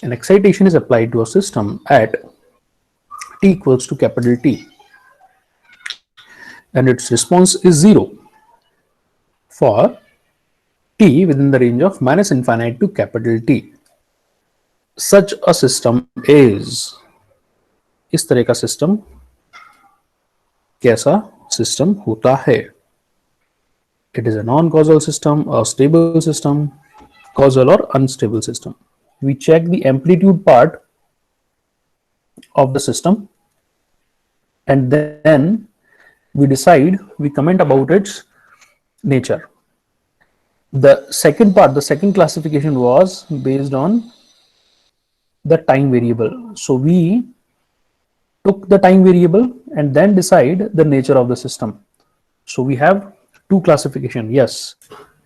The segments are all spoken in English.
An excitation is applied to a system at t equals to capital T, and its response is 0 for t within the range of minus infinite to capital T. Such a system is, इस तरह का system कैसा system होता है? It is a non-causal system, a stable system, causal or unstable system. We check the amplitude part of the system, and then we decide, we comment about its nature. The second part, the second classification was based on the time variable. So we took the time variable and then decide the nature of the system. So we have two classification. Yes,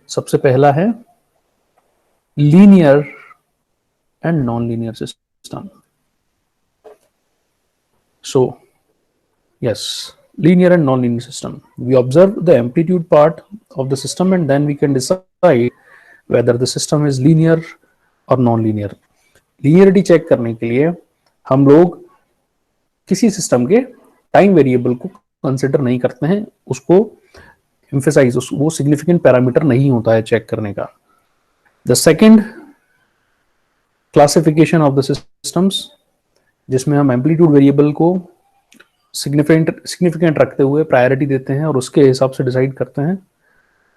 सबसे पहला है linear and non-linear system. So yes, linear and non-linear system. We observe the amplitude part of the system and then we can decide whether the system is linear or non-linear. Linearity check करने के लिए हम लोग किसी system के time variable को consider नहीं करते हैं, उसको एम्फेसाइज, वो सिग्निफिकेंट पैरामीटर नहीं होता है चेक करने का. The second classification of the systems, जिसमें हम एम्पलीट्यूड वेरिएबल को सिग्निफिकेंट रखते हुए प्रायोरिटी देते हैं और उसके हिसाब से डिसाइड करते हैं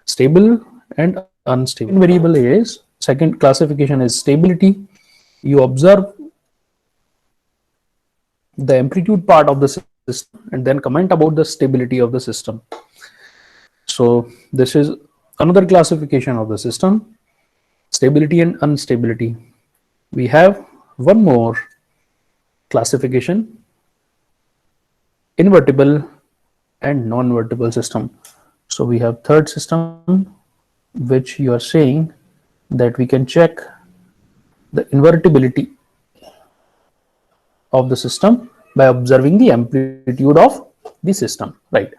stable and unstable variable. Is second classification is stability. You observe the amplitude part of the system and then comment about the stability of the system. So this is another classification of the system, stability and unstability. We have one more classification, invertible and non-invertible system. So we have third system, which you are saying that we can check the invertibility of the system by observing the amplitude of the system, right?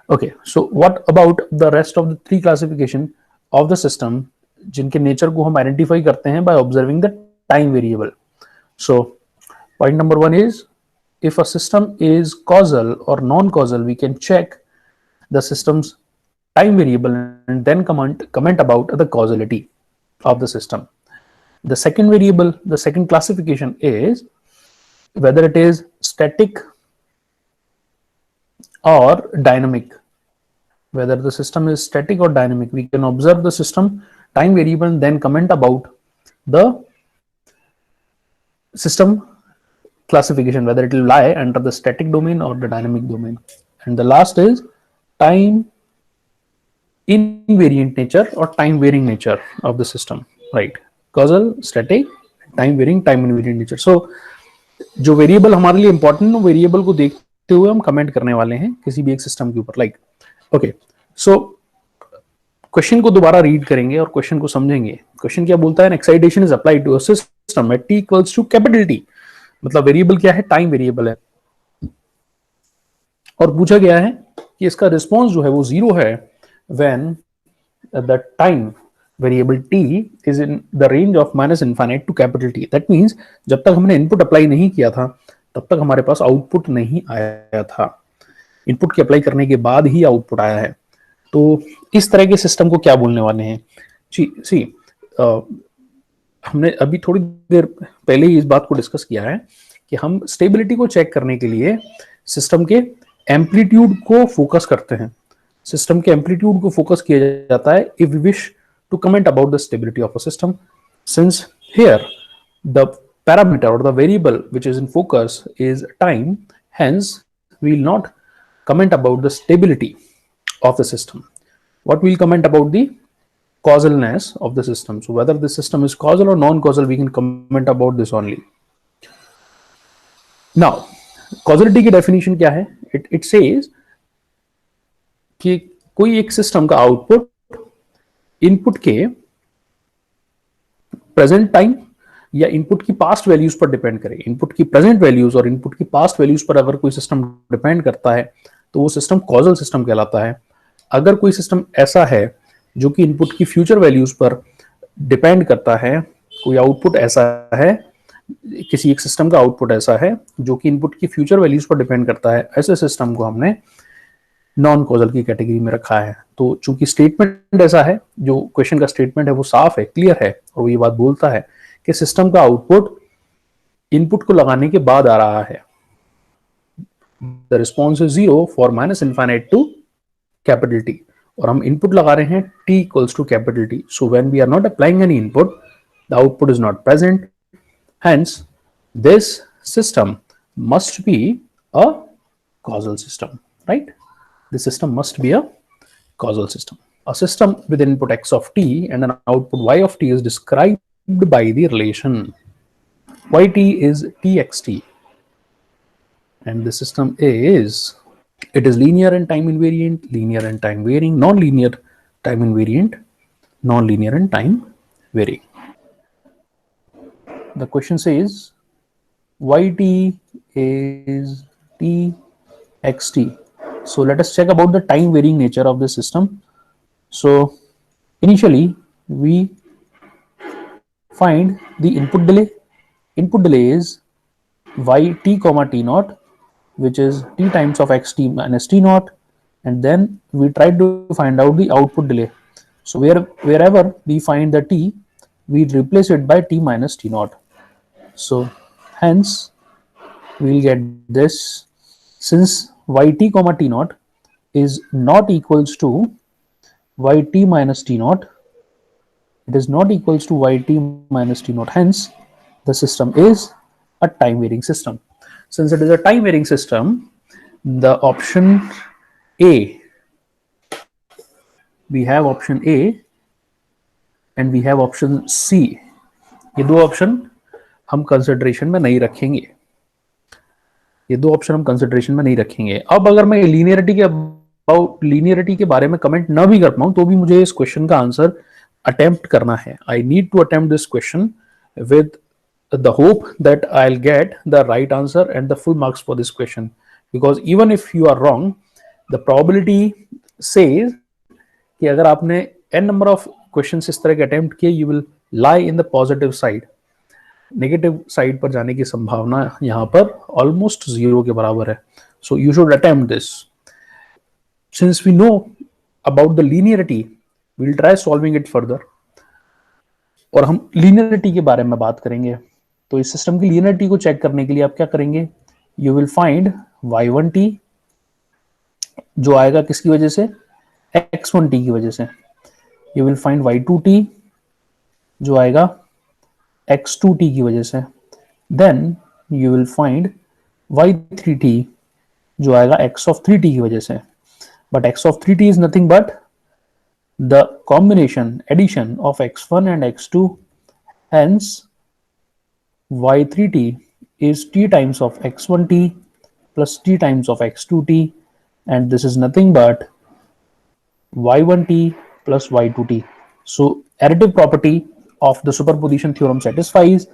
Okay, so what about the rest of the three classification of the system जिनके nature को हम identify करते हैं by observing the time variable? So point number one is, if a system is causal or non-causal, we can check the system's time variable and then comment about the causality of the system. The second variable, the second classification is whether it is static or dynamic. Whether the system is static or dynamic, we can observe the system time variable and then comment about the system classification, whether it will lie under the static domain or the dynamic domain. And the last is time invariant nature or time varying nature of the system, right? Causal, static, time varying, time invariant nature. So जो variable हमारे लिए important है, variable को देखते हुए हम comment करने वाले हैं किसी भी एक सिस्टम के ऊपर. लाइक ओके, सो क्वेश्चन को दोबारा रीड करेंगे और क्वेश्चन को समझेंगे. क्वेश्चन क्या बोलता है? Excitation is applied to a system at t equals to capital T. मतलब वेरिएबल क्या है? टाइम वेरिएबल है. और पूछा गया है कि इसका रिस्पॉन्स जो है वो 0 है when the time variable t is in the range of minus infinite to capital T. That means जब तक हमने इनपुट अप्लाई नहीं किया था तब तक हमारे पास आउटपुट नहीं आया था. इनपुट के अप्लाई करने के बाद ही आउटपुट आया है. तो इस तरह के सिस्टम को क्या बोलने वाले हैं? सी हमने अभी थोड़ी देर पहले ही इस बात को डिस्कस किया है कि हम स्टेबिलिटी को चेक करने के लिए सिस्टम के एम्पलीट्यूड को फोकस करते हैं. सिस्टम के एम्पलीट्यूड को फोकस किया जाता है if we wish to comment about the stability of a system. Since here the parameter or the variable which is in focus is time, hence we will not comment about the stability of the system. What we will comment about the causalness of the system. So whether the system is causal or non-causal, we can comment about this only. Now causality की definition क्या है? It says कि कोई एक system का output input के present time या input की पास्ट वैल्यूज पर डिपेंड करे. इनपुट की प्रेजेंट वैल्यूज और इनपुट की पास्ट वैल्यूज पर अगर कोई सिस्टम डिपेंड करता है तो वो सिस्टम कॉजल सिस्टम कहलाता है. अगर कोई सिस्टम ऐसा है जो कि इनपुट की फ्यूचर वैल्यूज पर डिपेंड करता है, कोई आउटपुट ऐसा है किसी एक सिस्टम का आउटपुट ऐसा है जो कि इनपुट की फ्यूचर वैल्यूज पर डिपेंड करता है, ऐसे सिस्टम को हमने नॉन कॉजल की कैटेगरी में रखा है। तो चूंकि स्टेटमेंट ऐसा है, जो क्वेश्चन का स्टेटमेंट है वो साफ है, क्लियर है, और वो ये बात बोलता है कि सिस्टम का आउटपुट इनपुट को लगाने के बाद आ रहा है। The response is 0 for minus infinite to capital T, और हम इनपुट लगा रहे हैं t equals to capital T. So when we are not applying any input, the output is not present, hence this system must be a causal system, right? The system must be a causal system. A system with input x of t and an output y of t is described by the relation yt is txt, and the system is, it is linear and time invariant, linear and time varying, non-linear, time invariant, non-linear and time varying. The question says yt is txt. So let us check about the time varying nature of the system. So initially we find the input delay. Input delay is yt comma t naught, which is t times of xt minus t naught, and then we try to find out the output delay. So wherever we find the t, we replace it by t minus t naught. So hence we'll get this, since yt comma t naught is not equals to yt minus t naught, it is not equals to yt minus t naught, hence the system is a time varying system. Since it is a time varying system, the option A, we have option A and we have option C. ये दो option हम consideration में नहीं रखेंगे, ये दो option हम consideration में नहीं रखेंगे। अब अगर मैं लीनियरिटी के बारे में कमेंट ना भी कर पाऊं तो भी मुझे इस क्वेश्चन का आंसर अटेम्प्ट करना है। I need to attempt this question with the hope that I'll get the right answer and the full marks for this question, because even if you are wrong, the probability says कि अगर आपने n number of questions इस तरह के attempt किए, you will lie in the positive side. Negative side पर जाने की संभावना यहाँ पर ऑलमोस्ट 0 के बराबर है। So you should attempt this. Since we know about the linearity, we will try solving it further, और हम लीनियरिटी के बारे में बात करेंगे। तो इस सिस्टम की लीनियरिटी को चेक करने के लिए आप क्या करेंगे, यू विल फाइंड y1t जो आएगा किसकी वजह से, x1t की वजह से, यू विल फाइंड y2t जो आएगा x2t की वजह से, then you will find y3t जो आएगा x of 3t की वजह से, but x of 3t is nothing but the combination addition of x1 and x2, hence y3t is t times of x1t plus t times of x2t, and this is nothing but y1t plus y2t. So additive property of the superposition theorem satisfies.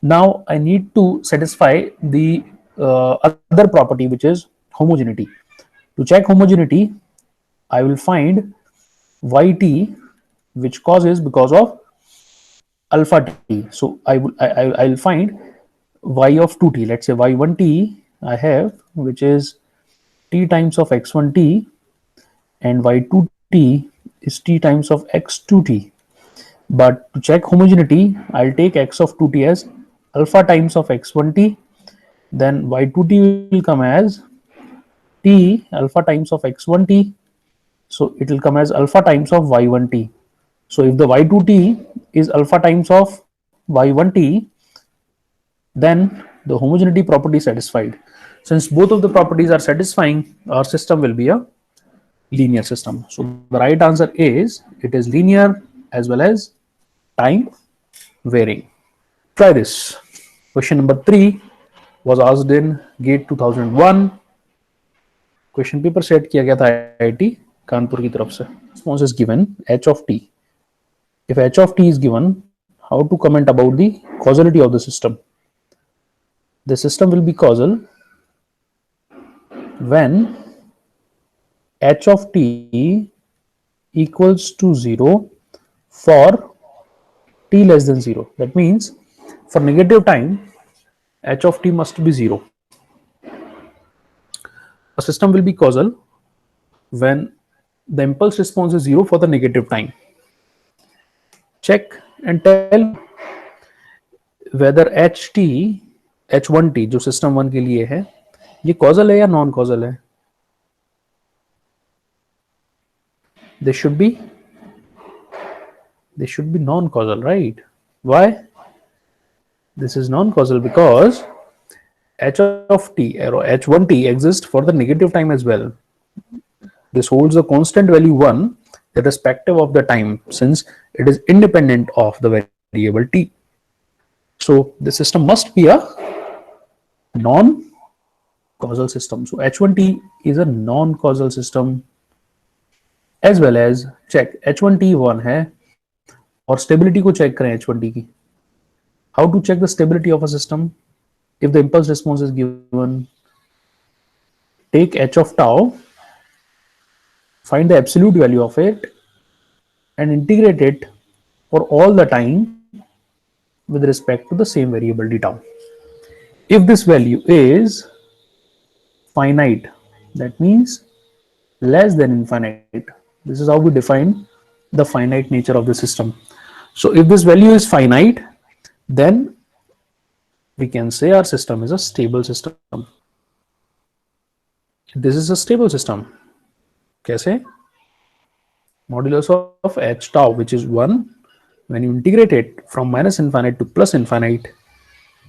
Now I need to satisfy the other property, which is homogeneity. To check homogeneity, I will find yt, which causes because of alpha t. So I'll find y of 2t. Let's say y1t I have, which is t times of x1t, and y2t is t times of x2t. But to check homogeneity, I'll take x of 2t as alpha times of x1t, then y2t will come as t alpha times of x1t, so it will come as alpha times of y1t. So if the y2t is alpha times of y1t, then the homogeneity property is satisfied. Since both of the properties are satisfying, our system will be a linear system. So the right answer is, it is linear as well as time varying. Try this. Question number 3 was asked in GATE 2001. Question paper set किया गया था IIT Kanpur की तरफ से. Response is given h of t. If h of t is given, how to comment about the causality of the system? The system will be causal when h of t equals to 0 for t less than 0. That means for negative time, h of t must be 0. A system will be causal when the impulse response is 0 for the negative time. Check and tell whether h1t जो system 1 के लिए है ये causal है या non causal है. They should be non-causal, right? Why? This is non-causal because h of t or h1t exists for the negative time as well. This holds a constant value 1 irrespective of the time since it is independent of the variable t. So the system must be a non-causal system. So h1t is a non-causal system as well as check h1t 1 है और stability को check करें h1t की. How to check the stability of a system? If the impulse response is given, take h of tau, find the absolute value of it and integrate it for all the time with respect to the same variable d tau. If this value is finite, that means less than infinite. This is how we define the finite nature of the system. So if this value is finite, then we can say our system is a stable system. This is a stable system. कैसे? Modulus of h tau, which is 1, when you integrate it from minus infinite to plus infinite,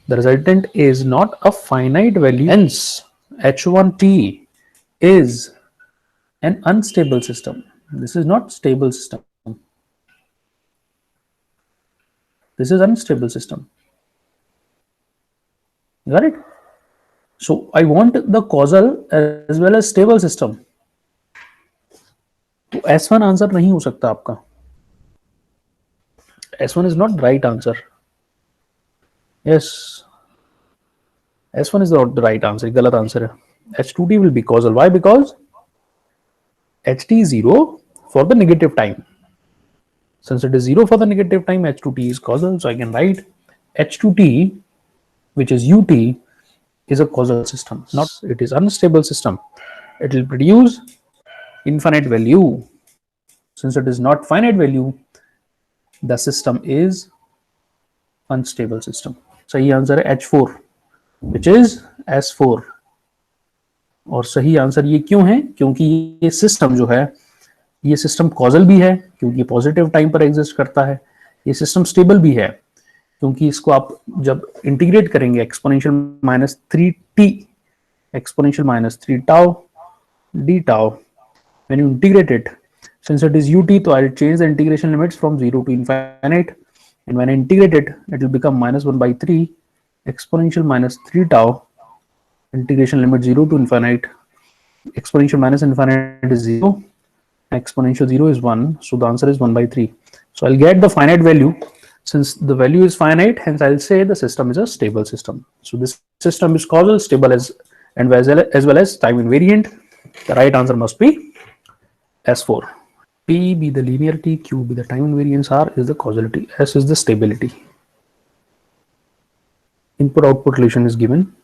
the resultant is not a finite value. Hence, h1t is an unstable system. This is not stable system. This is unstable system. Got it? So I want the causal as well as stable system. तो S1 answer नहीं हो सकता आपका. S1 is not right answer. Yes, S1 is not the right answer. गलत answer है. H2t will be causal. Why? Because ht is 0 for the negative time. Since it is 0 for the negative time, h2t is causal. So I can write h2t, which is ut, is a causal system. Not it is unstable system. It will produce infinite value. Since it is not finite value, the system is unstable system. सही answer है H4, which is S4. और सही answer ये क्यों है? क्योंकि ये system जो है ये सिस्टम कॉजल भी है क्योंकि पॉजिटिव टाइम पर एग्जिस्ट करता है. ये सिस्टम स्टेबल भी है क्योंकि इसको आप जब इंटीग्रेट करेंगे exponential minus 3t exponential minus 3 tau d tau, when you integrate it, since it is ut, so I'll change the integration limits from 0 to infinite, and when I integrate it, it will become minus 1 by 3 exponential minus 3 tau, integration limit 0 to infinite, exponential minus infinite is 0, exponential 0 is 1, so the answer is 1 by 3. So I'll get the finite value. Since the value is finite, hence I'll say the system is a stable system. So this system is causal, stable as well as time invariant. The right answer must be S4. P be the linearity, Q be the time invariance, R is the causality, S is the stability. Input-output relation is given,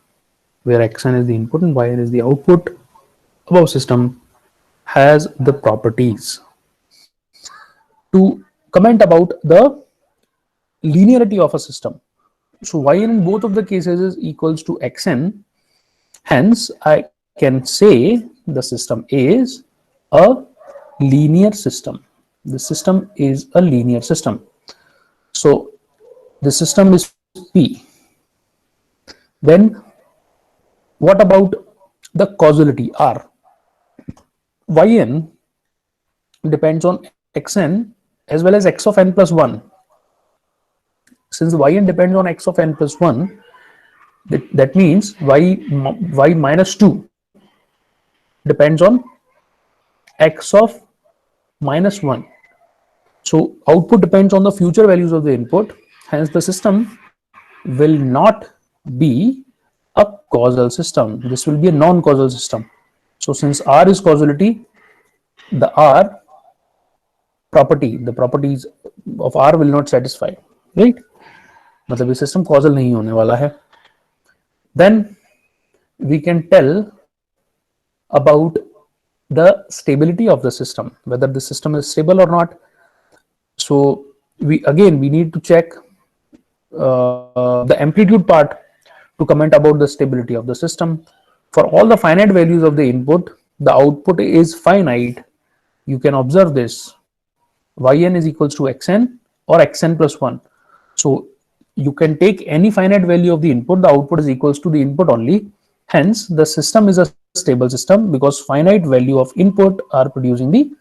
where Xn is the input and Yn is the output. Above system has the properties. To comment about the linearity of a system. So Yn in both of the cases is equals to Xn. Hence, I can say the system is a linear system. The system is a linear system. So the system is P. Then what about the causality R? Yn depends on Xn as well as X of n plus 1. Since Yn depends on X of n plus 1, that means y minus 2 depends on X of minus 1. So output depends on the future values of the input. Hence the system will not be a causal system. This will be a non-causal system. So since R is causality, the R property, the properties of R will not satisfy, right? मतलब ये system causal नहीं होने वाला है. Then we can tell about the stability of the system, whether the system is stable or not. So we need to check the amplitude part to comment about the stability of the system. For all the finite values of the input, the output is finite. You can observe this. Yn is equals to xn or xn plus 1. So you can take any finite value of the input, the output is equals to the input only. Hence, the system is a stable system because finite value of input are producing the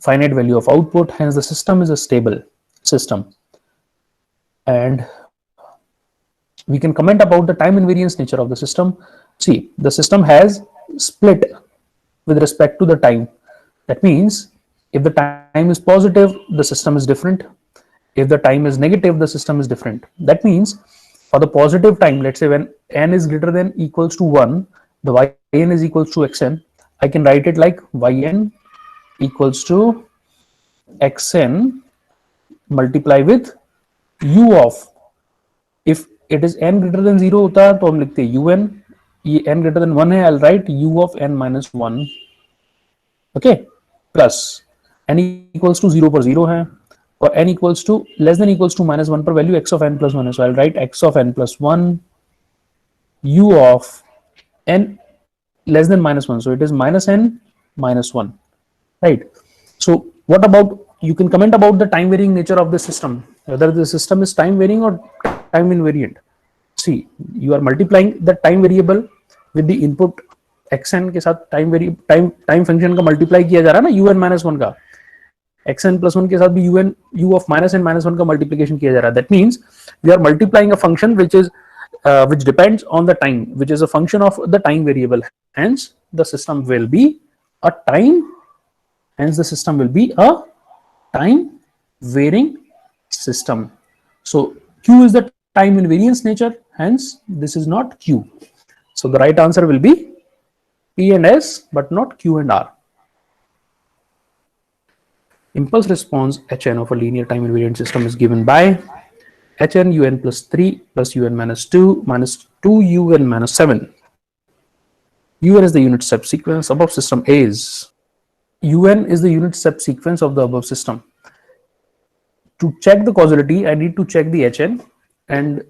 finite value of output. Hence, the system is a stable system. And we can comment about the time invariance nature of the system. See, the system has split with respect to the time. That means if the time is positive, the system is different. If the time is negative, the system is different. That means for the positive time, let's say when n is greater than equals to 1, the yn is equals to xn. I can write it like yn equals to xn multiply with u of, if it is n greater than 0 होता तो हम लिखते un, ये n greater than 1 है, I'll write u of n minus 1, okay, plus n equals to 0 पर 0 है, और n equals to less than equals to minus 1 पर value x of n plus 1 है, so I'll write x of n plus 1 u of n less than minus 1, so it is minus n minus 1, right? So what about, you can comment about the time varying nature of the system, whether the system is time varying or time invariant. See, you are multiplying the time variable with the input xn के साथ time function का multiply किया जा रहा है ना un minus 1 का, xn plus 1 के साथ भी u of minus n minus 1 का multiplication किया जा रहा है. That means we are multiplying a function which depends on the time, which is a function of the time variable. Hence the system will be a time varying system. So q is the time invariance nature, hence this is not q. So the right answer will be P and S, but not Q and R. Impulse response Hn of a linear time invariant system is given by Hn un plus 3 plus un minus 2 minus 2 un minus 7. Un is the unit step sequence. Above system is un is the unit step sequence of the above system. To check the causality, I need to check the Hn and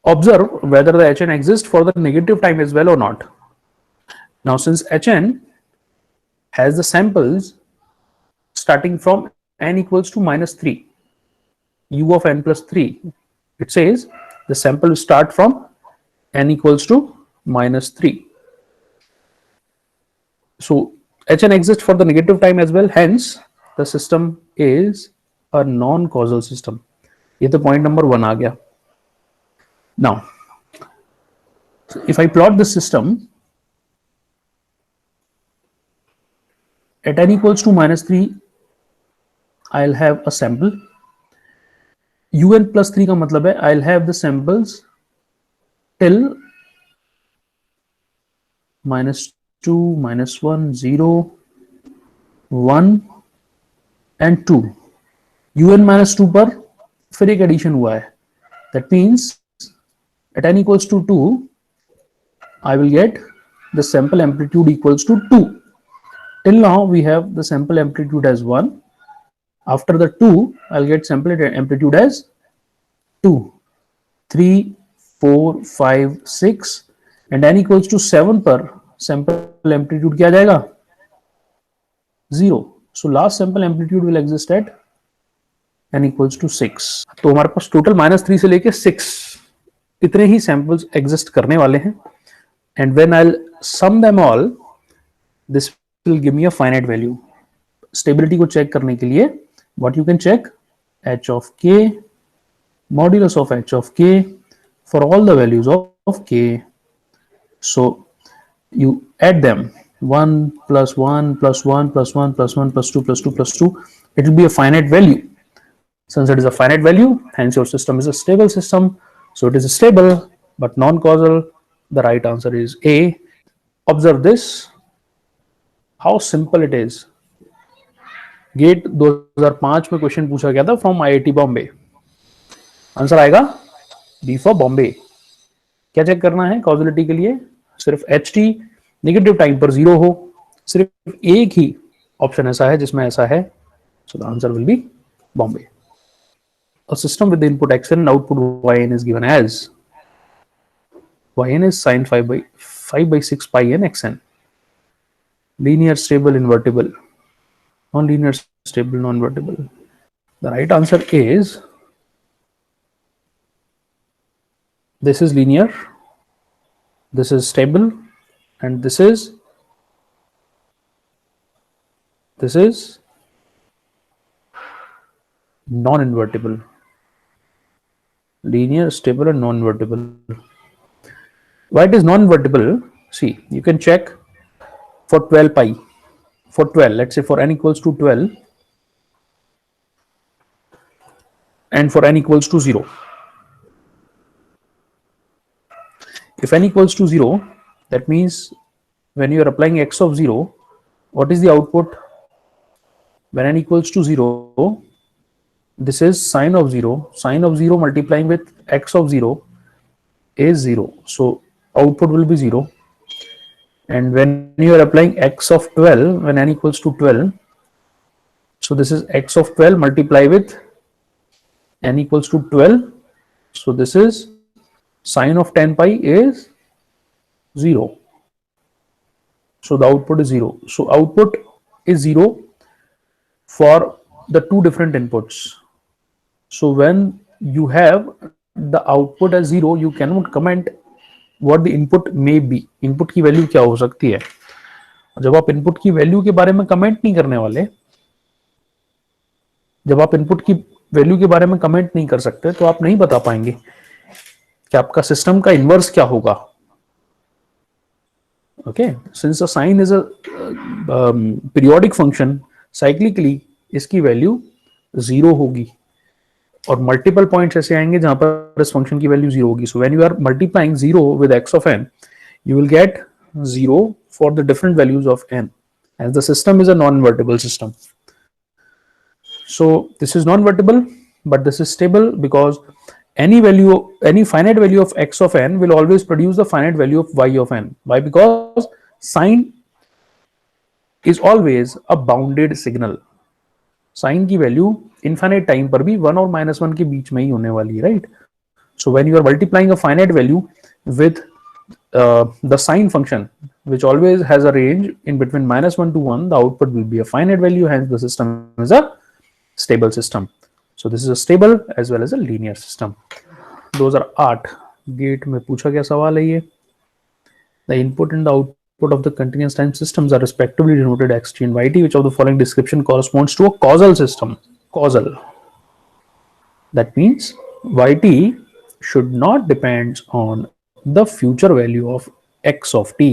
observe whether the Hn exists for the negative time as well or not. Now, since Hn has the samples starting from n equals to minus 3, u of n plus 3, it says the sample will start from n equals to minus 3. So Hn exists for the negative time as well, hence the system is a non-causal system. ये तो point number 1 आ गया. Now, if I plot the system at n equals to minus 3, I'll have a sample. un plus 3 का मतलब है I'll have the samples till minus 2, minus 1, 0, 1 and 2. un minus 2 पर फिर एक addition हुआ है. That means at n equals to 2, I will get the sample amplitude equals to 2. Till now we have the sample amplitude as 1. After the 2, I'll get sample amplitude as 2, 3, 4, 5, 6 and n equals to 7 पर sample amplitude क्या जाएगा? 0. So last sample amplitude will exist at n equals to 6. तो हमारे पास total -3 से लेके 6 इतने ही samples exist करने वाले हैं. And when I will sum them all, this will give me a finite value. Stability को चेक करने के लिए what you can check, h of k modulus of h of k for all the values of k. So you add them, 1 plus 1 plus 1 plus 1 plus 1 plus 2 plus 2 plus 2, it will be a finite value. Since it is a finite value, hence your system is a stable system. So it is stable but non-causal. The right answer is A. Observe this, how simple it is. GATE 2005 में question पूछा गया था from IIT Bombay. Answer आएगा B for Bombay. क्या check करना है causality के लिए? सिर्फ एच टी नेगेटिव टाइम पर 0 हो, सिर्फ एक ही ऑप्शन ऐसा है जिसमें ऐसा है, so the answer will be Bombay. A system with the input xn and output yn is given as yn is sine 5 by 6 pi n xn. Linear, stable, invertible. Non-linear, stable, non-invertible. The right answer is this is linear, this is stable, and this is non-invertible. Linear, stable, and non-invertible. Why it is non-invertible? See, you can check for 12 pi. For 12, let's say for n equals to 12 and for n equals to 0. If n equals to 0, that means when you are applying x of 0, what is the output? When n equals to 0, this is sine of 0. Sine of 0 multiplying with x of 0 is 0. So output will be 0. And when you are applying x of 12, when n equals to 12, so this is x of 12 multiply with n equals to 12. So this is sine of 10 pi is 0. So the output is 0. So output is 0 for the two different inputs. So when you have the output as 0, you cannot comment what the input may be. Input की value क्या हो सकती है? जब आप input की value के बारे में कमेंट नहीं करने वाले, जब आप इनपुट की वैल्यू के बारे में कमेंट नहीं कर सकते, तो आप नहीं बता पाएंगे कि आपका सिस्टम का इनवर्स क्या होगा. Okay, since a sine is a periodic function, cyclically इसकी वैल्यू 0 होगी और मल्टीपल पॉइंट्स ऐसे आएंगे जहां पर इस फंक्शन की वैल्यू 0 होगी. So when you are multiplying 0 with x of n, you will get 0 for the different values of n, as the system is a non-invertible system. So this is non-invertible, but this is stable because any finite value of x of n will always produce the finite value of y of n. Why? Because sine is always a bounded signal. Sine की value infinite time पर भी 1 और -1 के बीच में ही होने वाली है, right? So when you are multiplying a finite value with the sine function, which always has a range in between -1 to 1, the output will be a finite value. Hence the system is a stable system. So this is a stable as well as a linear system. 2008 gate में पूछा गया सवाल है ये. The input and the output of the continuous time systems are respectively denoted xt and yt. Which of the following description corresponds to a causal system? Causal. That means yt should not depend on the future value of x of t.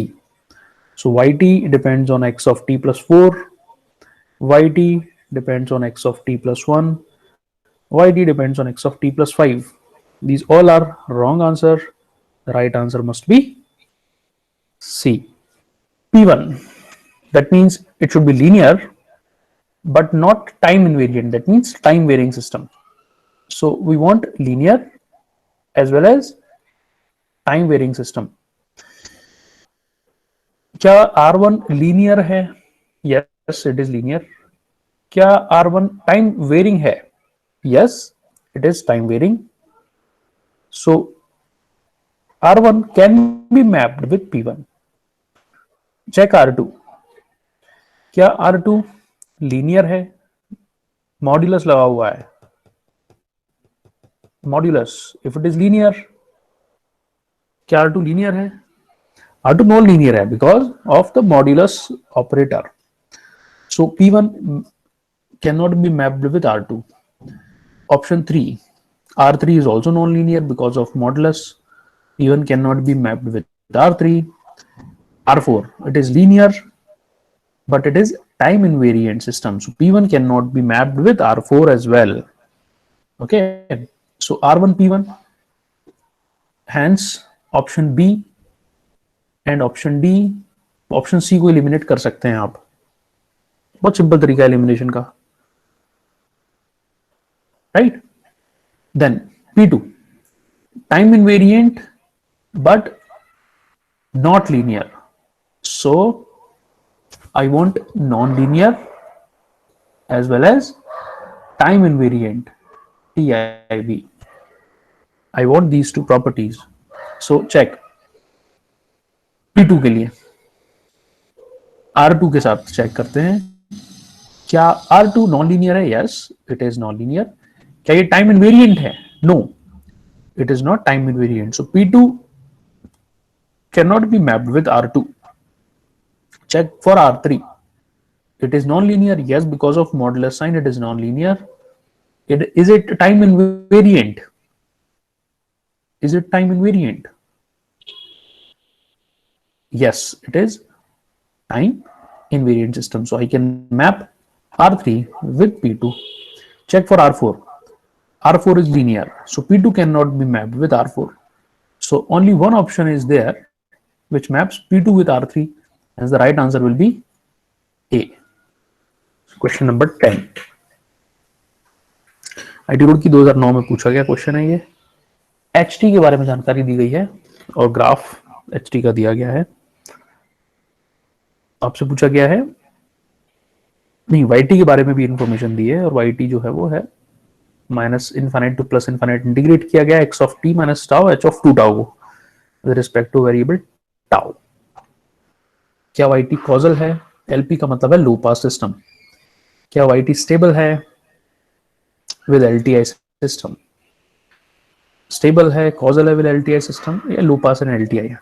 So yt depends on x of t plus 4, yt depends on x of t plus 1, yt depends on x of t plus 5. These all are wrong answer. The right answer must be C. P1. That means it should be linear but not time invariant. That means time varying system. So we want linear as well as time varying system. क्या R1 linear है? Yes, it is linear. क्या R1 time varying है? Yes, it is time varying. So R1 can be mapped with P1. Check R2. क्या R2 linear है? Modulus लगा हुआ है. Modulus, if it is linear, क्या R2 linear है? R2 non linear है because of the modulus operator. So P1 cannot be mapped with R2. Option 3, R3 is also non-linear because of modulus. P1 cannot be mapped with R3. R4, it is linear but it is time invariant system. So P1 cannot be mapped with R4 as well. Okay, so R1 P1, hence option B and option D. Option C को eliminate कर सकते हैं आप. बहुत simple तरीका है elimination का, right? Then P2, time invariant but not linear. So I want non-linear as well as time invariant, TIV. I want these two properties. So check P2 के लिए R2 के साथ चेक करते हैं, क्या R2 नॉन लीनियर है? Yes, it is non linear. क्या ये टाइम इनवेरिएंट है? No, it is not time invariant. So P2 cannot be mapped with R2. Check for R3. It is non-linear. Yes, because of modulus sign, it is non-linear. Is it time invariant? Is it time invariant? Yes, it is time invariant system. So I can map R3 with P2. Check for R4. R4 is linear. So P2 cannot be mapped with R4. So only one option is there which maps P2 with R3, and the right answer will be A. Question number 10. IT road की 2009 में पूछा गया question है ये. HT के बारे में जानकारी दी गई है और ग्राफ एचटी का दिया गया है. आपसे पूछा गया है, नहीं, वाईटी के बारे में भी इंफॉर्मेशन दी है, और वाईटी जो है वो है minus infinite to plus infinite integrate किया गया x of t minus tau h of 2 tau को with respect to variable tau. क्या वाईटी कॉजल है? एलपी का मतलब है लो पास सिस्टम. क्या वाईटी स्टेबल है? With LTI system. स्टेबल है, कॉजल है विद एलटीआई सिस्टम, या लो पास एंड एलटीआई है?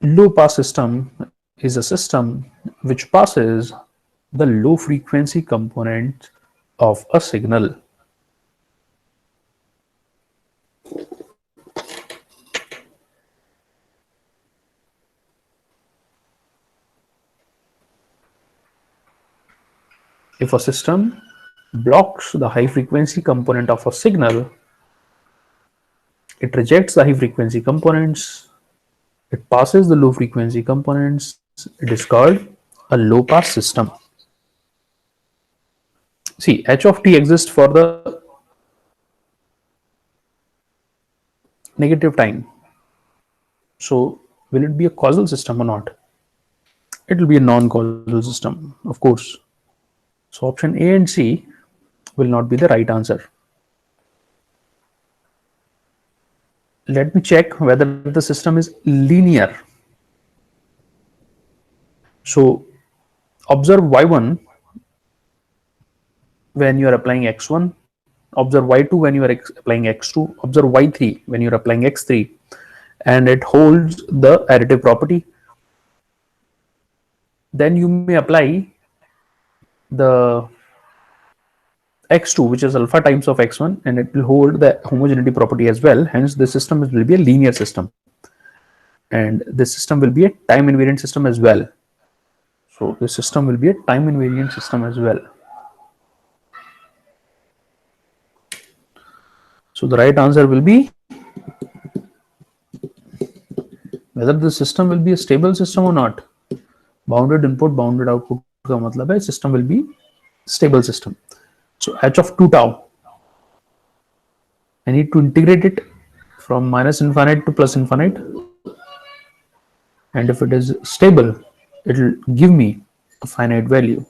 Low pass system is a system which passes the low frequency component of a signal. If a system blocks the high frequency component of a signal, it rejects the high frequency components, it passes the low frequency components, it is called a low pass system. See, h of t exists for the negative time. So will it be a causal system or not? It will be a non-causal system, of course. So option A and C will not be the right answer. Let me check whether the system is linear. So observe y1 when you are applying x1, observe y2 when you are applying x2, observe y3 when you are applying x3, and it holds the additive property. Then you may apply the x2, which is alpha times of x1, and it will hold the homogeneity property as well. Hence the system will be a linear system, and this system will be a time invariant system as well. So this system will be a time invariant system as well. So the right answer will be, whether the system will be a stable system or not. Bounded input, bounded output का मतलब है system will be stable system. So h of 2 tau, I need to integrate it from minus infinite to plus infinite, and if it is stable, it will give me a finite value.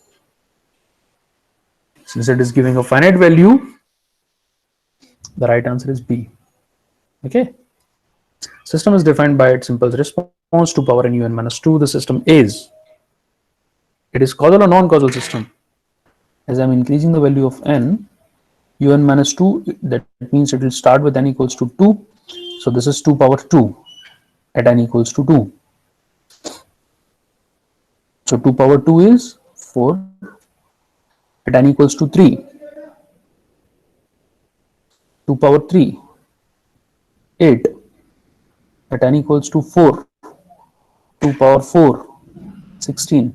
Since it is giving a finite value, the right answer is B. Okay. System is defined by its impulse response to power n un minus 2. The system is, it is causal or non-causal system. As I'm increasing the value of n, un minus 2, that means it will start with n equals to 2. So this is 2 power 2 at n equals to 2. So 2 power 2 is 4 at n equals to 3. 2 power 3, 8 at n equals to 4. 2 power 4, 16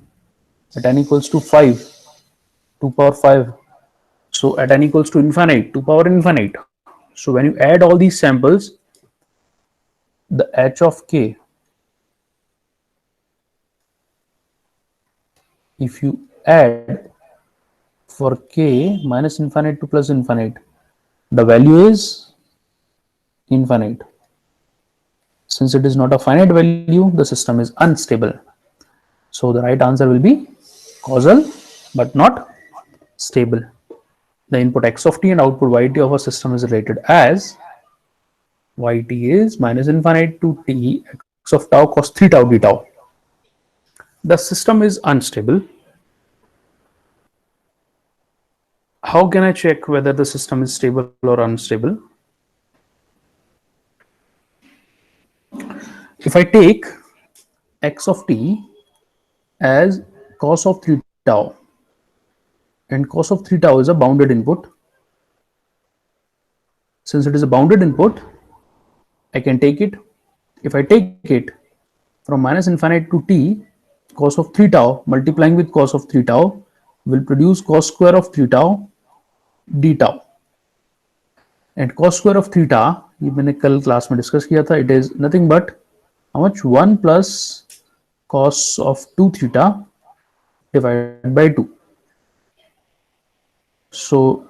at n equals to 5. 2 power 5. So at n equals to infinite, 2 power infinite. So when you add all these samples, the h of k, if you add for k minus infinite to plus infinite, The value is infinite. Since it is not a finite value, the system is unstable. So the right answer will be causal but not stable. The input x of t and output yt of a system is related as yt is minus infinite to t x of tau cos 3 tau d tau. The system is unstable. How can I check whether the system is stable or unstable? If I take x of t as cos of 3 tau, and cos of 3 tau is a bounded input. Since it is a bounded input, I can take it. If I take it from minus infinite to t, cos of 3 tau multiplying with cos of 3 tau will produce cos square of 3 tau d tau. And cos square of theta, ये मैंने कल class में discuss किया था, it is nothing but how much 1 plus cos of 2 theta divided by 2. So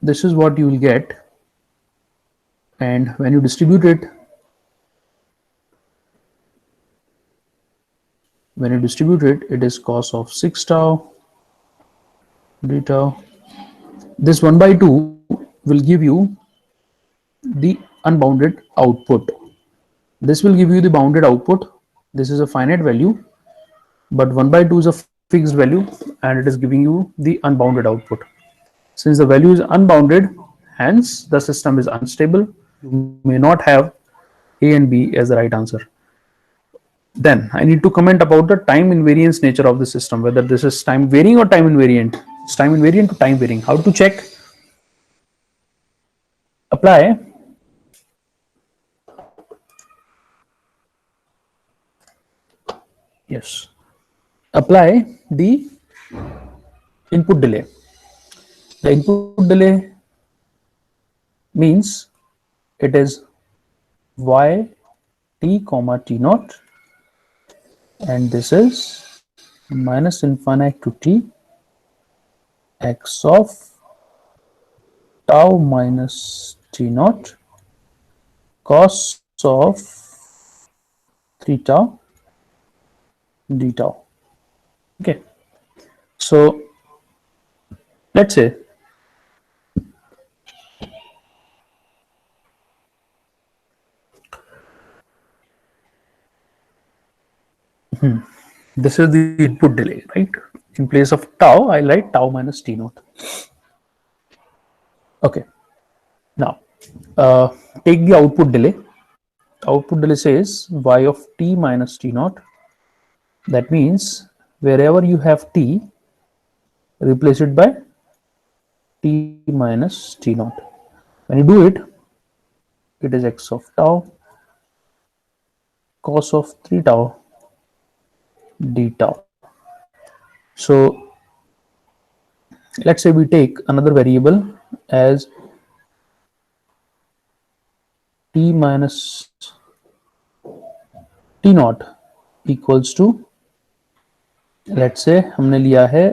this is what you will get, and when you distribute it, it is cos of 6 tau d tau. This 1 by 2 will give you the unbounded output. This will give you the bounded output. This is a finite value, but 1 by 2 is a fixed value and it is giving you the unbounded output. Since the value is unbounded, hence the system is unstable. You may not have A and B as the right answer. Then I need to comment about the time invariance nature of the system, whether this is time varying or time invariant. It's time invariant to time varying. How to check? Apply the input delay. The input delay means it is y t comma t naught, and this is minus infinite to t x of tau minus t naught cos of 3 tau d tau. Okay, so let's say this is the input delay, right? In place of tau, I write tau minus t naught. Okay, now take the output delay. Output delay says y of t minus t naught. That means wherever you have t, replace it by t minus t naught. When you do it, it is x of tau cos of 3 tau d tau. So let's say we take another variable as t minus t naught equals to, let's say हमने लिया है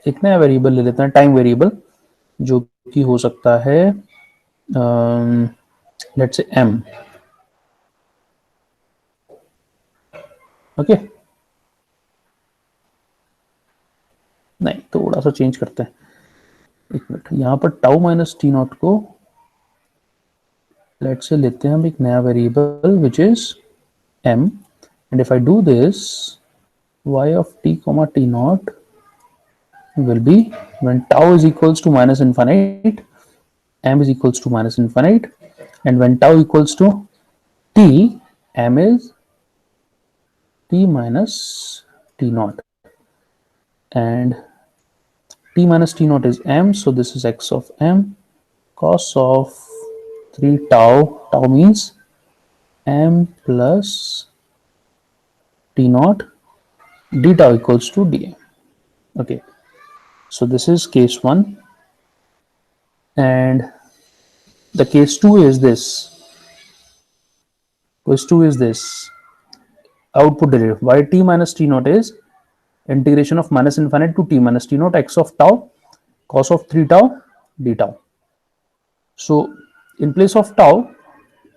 एक नया variable ले लेते हैं, time variable, जो कि हो सकता है लेट्स से m. ओके, नहीं, थोड़ा सा चेंज करते हैं. एक मिनट, यहाँ पर टाउ माइनस टी नॉट को लेट्स से लेते हैं हम एक नया variable which is m, and if I do this, y of t comma t naught will be, when tau is equals to minus infinite, m is equals to minus infinite, and when tau equals to t, m is t minus t naught, and t minus t naught is m, so this is x of m cos of 3 tau, tau means m plus t naught d tau equals to dm. Okay, so this is case 1, and the case 2 is this. Case 2 is this. Output delay y t minus t naught is integration of minus infinite to t minus t naught x of tau cos of 3 tau d tau. So in place of tau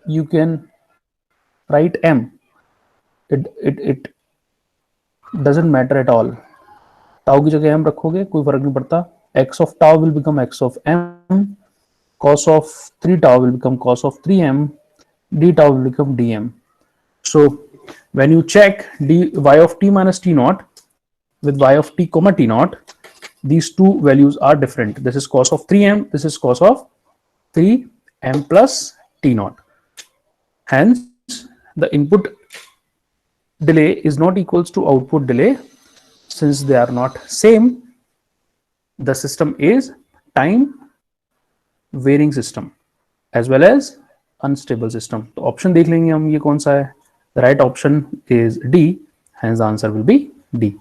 you can write m. It doesn't matter at all. Tau की जगह m रखोगे कोई फर्क नहीं पड़ता. X of tau will become x of m, cos of 3 tau will become cos of 3m, d tau will become dm. So when you check y of t minus t naught with y of t comma t naught, these two values are different. This is cos of 3m, this is cos of 3m plus t naught. Hence the input delay is not equals to output delay. Since they are not same, the system is time varying system as well as unstable system. तो option देख लेंगे हम ये कौन सा है. The right option is D. Hence the answer will be D.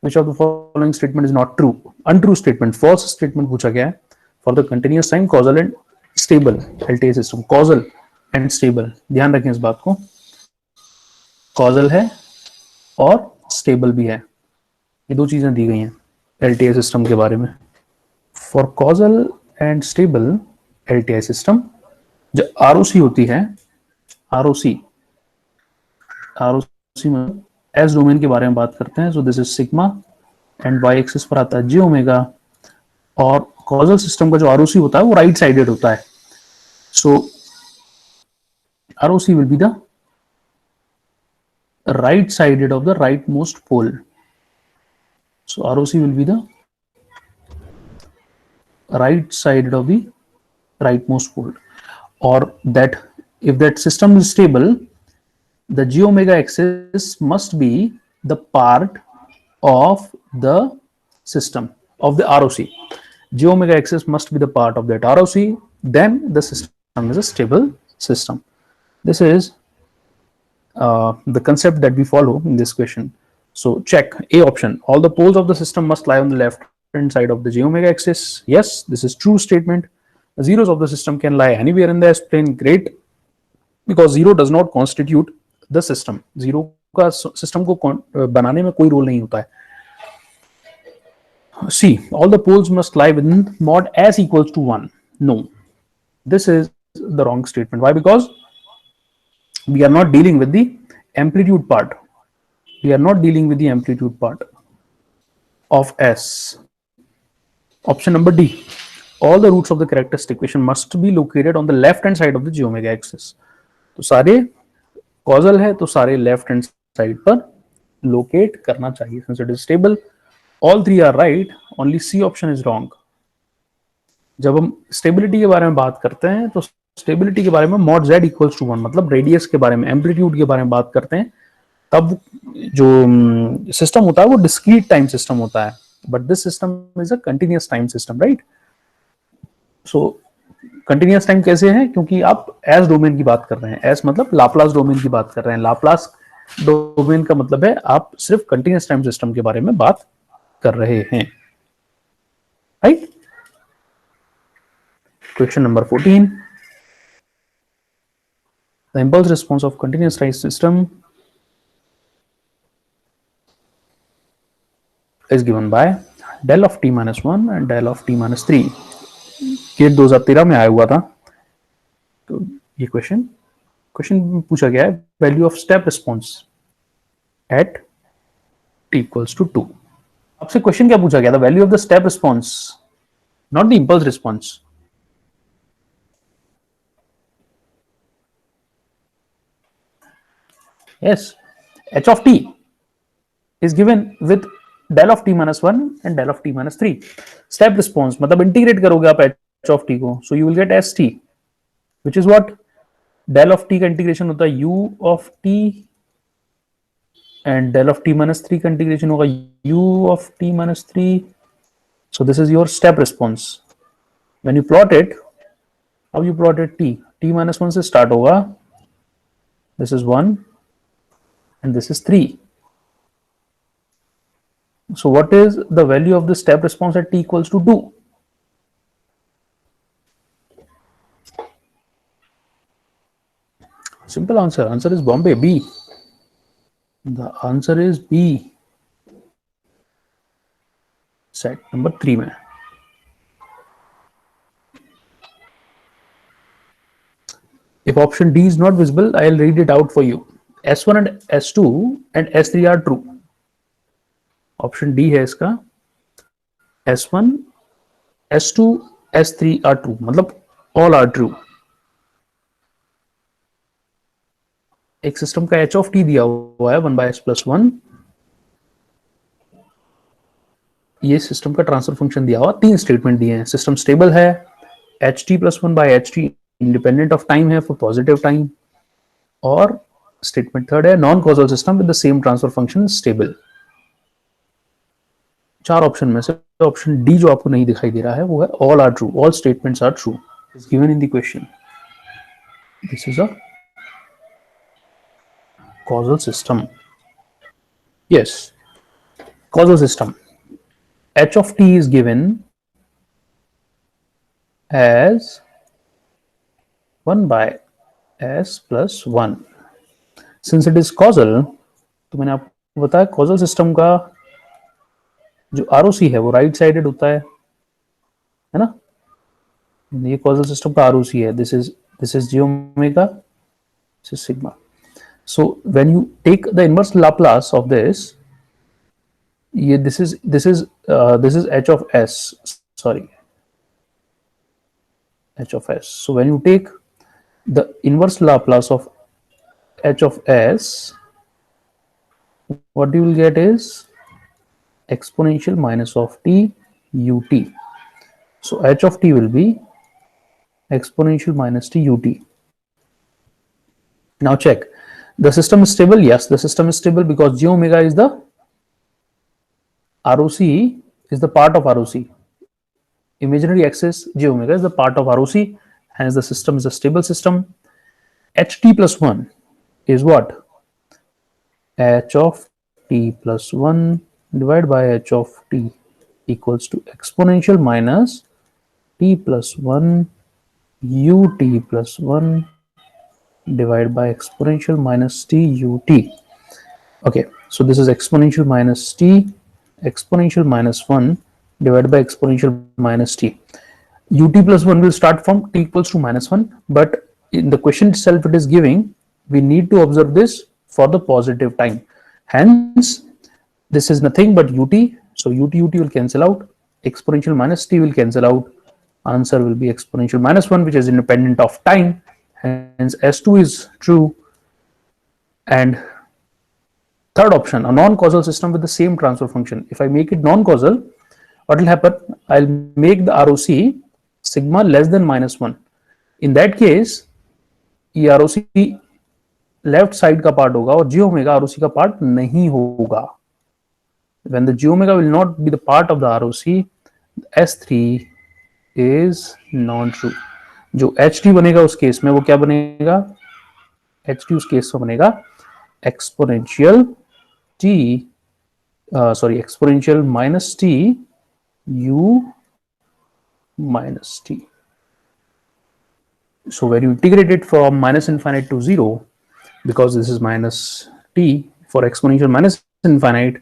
Which of the following statement is not true? Untrue statement, false statement पूछा गया है. For the continuous time causal and stable LTI system, causal and stable, ध्यान रखें इस बात को. causal है और stable भी है, ये दो चीजें दी गई हैं LTI सिस्टम के बारे में. For causal and stable LTI system जो ROC होती है, ROC में एस डोमेन के बारे में बात करते हैं. So this is sigma and Y axis पर आता है जे ओमेगा. और कॉजल सिस्टम का जो ROC होता है वो राइट साइडेड होता है. सो ROC will be the right sided of the rightmost pole. So ROC will be the right sided of the rightmost pole. Or that if that system is stable, the j omega axis must be the part of the system of the ROC. J omega axis must be the part of that ROC. Then the system is a stable system. This is the concept that we follow in this question. So check A option. All the poles of the system must lie on the left hand side of the j omega axis. Yes, this is true statement. The zeros of the system can lie anywhere in the S plane. Great, because zero does not constitute the system. Zero का system को बनाने में कोई role नहीं होता है. C. All the poles must lie within mod S equals to 1. No, this is the wrong statement. Why? Because we are not dealing with the amplitude part. We are not dealing with the amplitude part of S. Option number D. All the roots of the characteristic equation must be located on the left hand side of the j omega axis. तो सारे causal है तो सारे left hand side पर locate करना चाहिए. Since it is stable, all three are right. Only C option is wrong. जब हम stability के बारे में बात करते हैं तो स्टेबिलिटी के बारे में मॉड z इक्वल्स टू 1 मतलब रेडियस के बारे में, एम्पलीट्यूड के बारे में बात करते हैं, तब जो सिस्टम होता है वो डिस्क्रीट टाइम सिस्टम होता है. But this system is a continuous time system, right. So continuous time कैसे है? क्योंकि आप एस डोमेन की बात कर रहे हैं. एस मतलब लाप्लास डोमेन की बात कर रहे हैं. लाप्लास डोमेन का मतलब है आप सिर्फ कंटिन्यूअस टाइम सिस्टम के बारे में बात कर रहे हैं, right. Question number 14. The impulse response of continuous time system is given by del of t minus 1 and del of t minus 3. ये 2013 में आया हुआ था. तो ये क्वेश्चन पूछा गया है value of step response at t equals to 2. आपसे क्वेश्चन क्या पूछा गया था? Value of the step response, not the impulse response. Yes, h of t is given with del of t minus 1 and del of t minus 3. Step response मतलब integrate करोगे आप h of t को, so you will get st, which is what del of t का integration होता है u of t and del of t minus 3 का integration होगा u of t minus 3. So this is your step response. When you plot it, how you plot it? t minus 1 से start होगा, this is 1 and this is 3. So what is the value of the step response at t equals to 2? Simple answer. Answer is Bombay, B. The answer is B. Set number 3 में. If option D is not visible, I'll read it out for you. S1 and S2 and S3 are true. Option D है इसका S1, S2, S3 are true. मतलब all are true. एक system का h of t दिया हुआ है 1/s+1. ये system का ट्रांसफर फंक्शन दिया हुआ, तीन स्टेटमेंट दिए हैं. सिस्टम स्टेबल है, ht+1/ht इंडिपेंडेंट ऑफ टाइम है फॉर पॉजिटिव टाइम, और स्टेटमेंट थर्ड है non causal system with the same transfer function stable. चार ऑप्शन में से ऑप्शन डी जो आपको नहीं दिखाई दे रहा है वो है all are true. All statements are true is given in the question. This is a causal system. Yes, causal system. H of t is given as 1/s+1. Since it is causal, तो मैंने आपको बताया causal system का जो ROC है वो right sided होता है ना. ये causal system का ROC है. This is j omega, this is sigma. So when you take the inverse Laplace of this, this is h of s. Sorry, h of s. So when you take the inverse Laplace of h of s, what you will get is exponential minus of t ut. So h of t will be exponential minus t ut. Now check. The system is stable. Yes, the system is stable because j omega is the ROC, is the part of ROC. Imaginary axis j omega is the part of ROC, hence the system is a stable system. ht+1 is what? H of t+1 divided by h of t equals to exponential minus t+1 ut+1 divided by exponential minus t ut. Okay, so this is exponential minus t, exponential minus 1 divided by exponential minus t. ut+1 will start from t equals to -1, but in the question itself it is giving we need to observe this for the positive time. Hence, this is nothing but ut. So ut will cancel out. Exponential minus t will cancel out. Answer will be exponential minus 1, which is independent of time. Hence S2 is true. And third option, a non-causal system with the same transfer function. If I make it non-causal, what will happen? I'll make the ROC sigma less than -1. In that case, ये ROC left side का part होगा और j omega ROC का part नहीं होगा. When the j omega will not be the part of the ROC, S3 is non-true. जो ht बनेगा उस केस में वो क्या बनेगा? ht उस केस में बनेगा exponential minus t u minus t. So when you integrate it from minus infinite to 0, because this is minus t, for exponential minus infinite,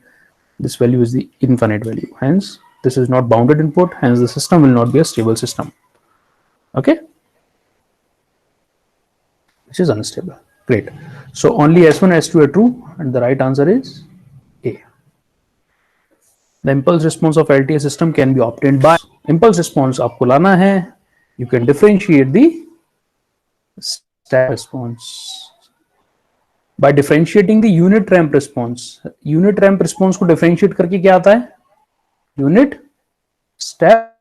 this value is the infinite value. Hence, this is not bounded input. Hence, the system will not be a stable system. Okay? Which is unstable. Great. So only S1 and S2 are true, and the right answer is A. The impulse response of LTI system can be obtained by impulse response. आपको लाना है. You can differentiate the step response by differentiating the unit ramp response. Unit ramp response को differentiate करके क्या आता है? Unit step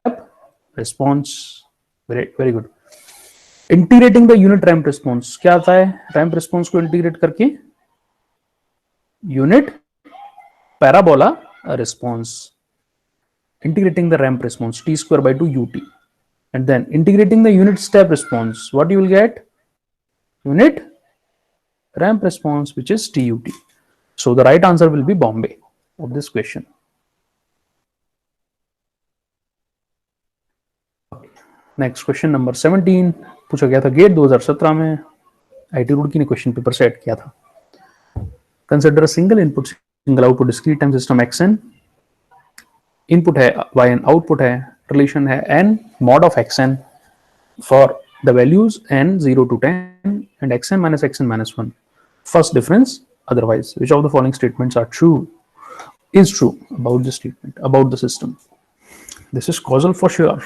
response. Very good. Integrating the unit ramp response क्या आता है? रैंप रिस्पॉन्स को इंटीग्रेट करके unit parabola response. Integrating the ramp response t²/2 ut, and then integrating the unit step response, what you will get? Unit ramp response, which is tut. So the right answer will be Bombay of this question. Next question number 17 पूछा गया था gate 2017 में. IT Roorkee ने question paper set किया था. Consider single input single output discrete time system xn. Input है yn, output है, relation है n mod of xn for the values n 0 to 10 and xn minus 1. First difference, otherwise. Which of the following statements are true? Is true about the statement, about the system. This is causal for sure.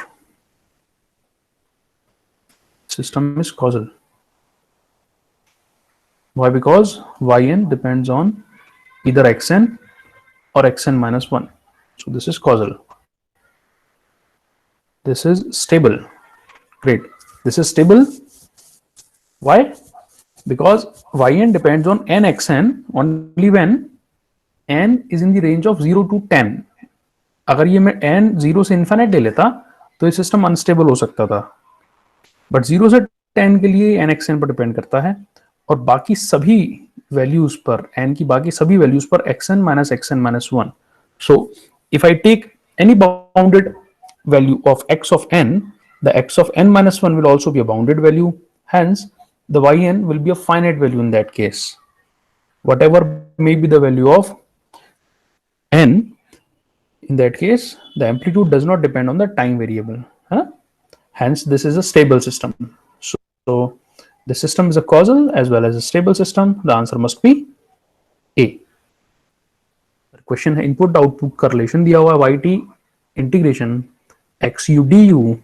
System is causal. Why? Because yn depends on either xn or xn minus 1. So this is causal. This is stable. Great. This is stable. Why? Because yn depends on nxn only when n is in the range of 0 to 10. अगर ये मैं n 0 से infinite ले लेता तो ये system unstable हो सकता था, बट 0 से 10 के लिए n xn पर डिपेंड करता है और बाकी सभी वैल्यूज पर, n की बाकी सभी वैल्यूज पर xn minus 1. So if I take any bounded value of x of n, the x of n minus 1 will also be a bounded value. Hence, the yn will be a finite value in that case. Whatever may be the value of n, in that case, the amplitude does not depend on the time variable. Hence, this is a stable system. So the system is a causal as well as a stable system. The answer must be A. Question है input output का relation दिया हुआ है yt integration xu du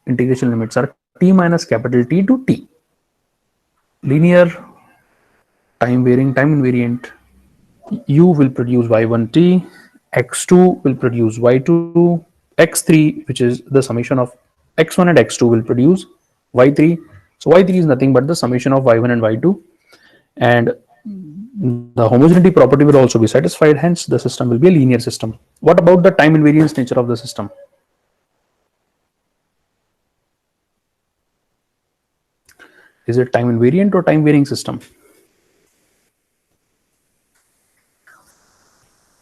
integration limits are t minus capital T to t. Linear, time varying, time invariant. U will produce y1t, x2 will produce y2, x3, which is the summation of x1 and x2, will produce y3. So y3 is nothing but the summation of y1 and y2, and the homogeneity property will also be satisfied. Hence, the system will be a linear system. What about the time invariance nature of the system? Is it time invariant or time varying system?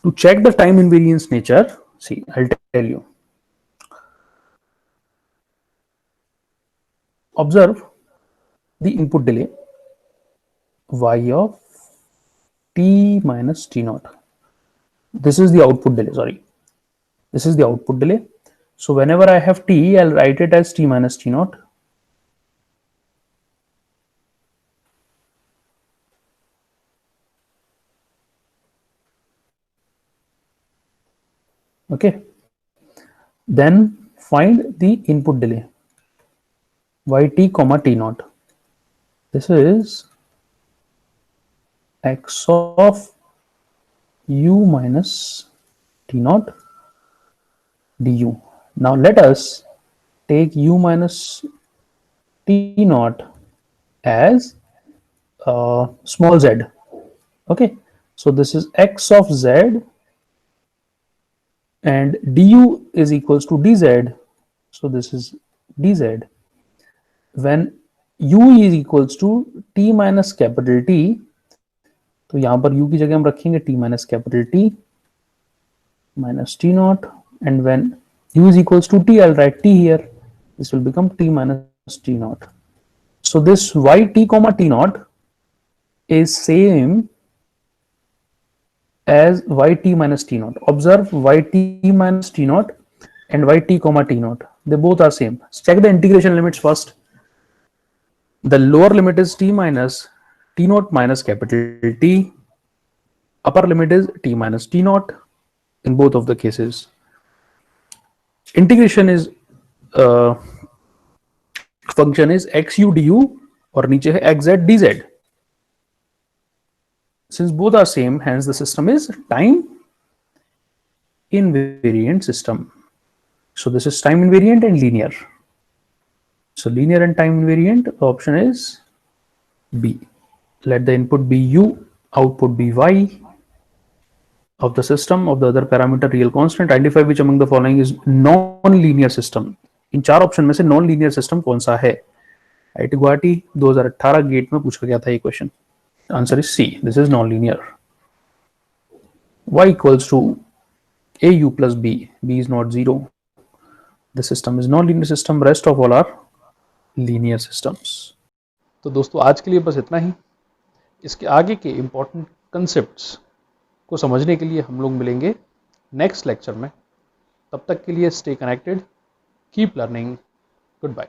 To check the time invariance nature, see, I'll tell you. Observe the input delay y of t minus t naught. This is the output delay, sorry. This is the output delay. So whenever I have t, I'll write it as t minus t naught. Okay. Then find the input delay yt comma t naught. This is x of u minus t naught du. Now let us take u minus t naught as small z. Okay, so this is x of z and du is equals to dz. So this is dz. When u is equals to t minus capital T, तो यहां पर u की जगह हम रखेंगे t minus capital T minus t naught, and when u is equals to t, I'll write t here. This will become t minus t naught. So this yt comma t naught is same as yt minus t naught. Observe yt minus t naught and yt comma t naught. They both are same. Check the integration limits first. The lower limit is t minus t naught minus capital T. Upper limit is t minus t naught in both of the cases. Integration is function is xu du और नीचे है xz dz. Since both are same, hence the system is time invariant system. So this is time invariant and linear. So linear and time invariant, the option is B. Let the input be u, output be y of the system of the other parameter real constant. Identify which among the following is non-linear system. इन चार option में से non linear system कौन सा है? IIT Guwahati 2018 gate में पूछा गया था ये question. Answer is C. This is non linear. y equals to au plus b. b is not 0. The system is non-linear system. Rest of all are linear systems. तो दोस्तों आज के लिए बस इतना ही. इसके आगे के इम्पोर्टेंट कंसेप्ट्स को समझने के लिए हम लोग मिलेंगे नेक्स्ट लेक्चर में. तब तक के लिए stay connected, keep learning, good bye.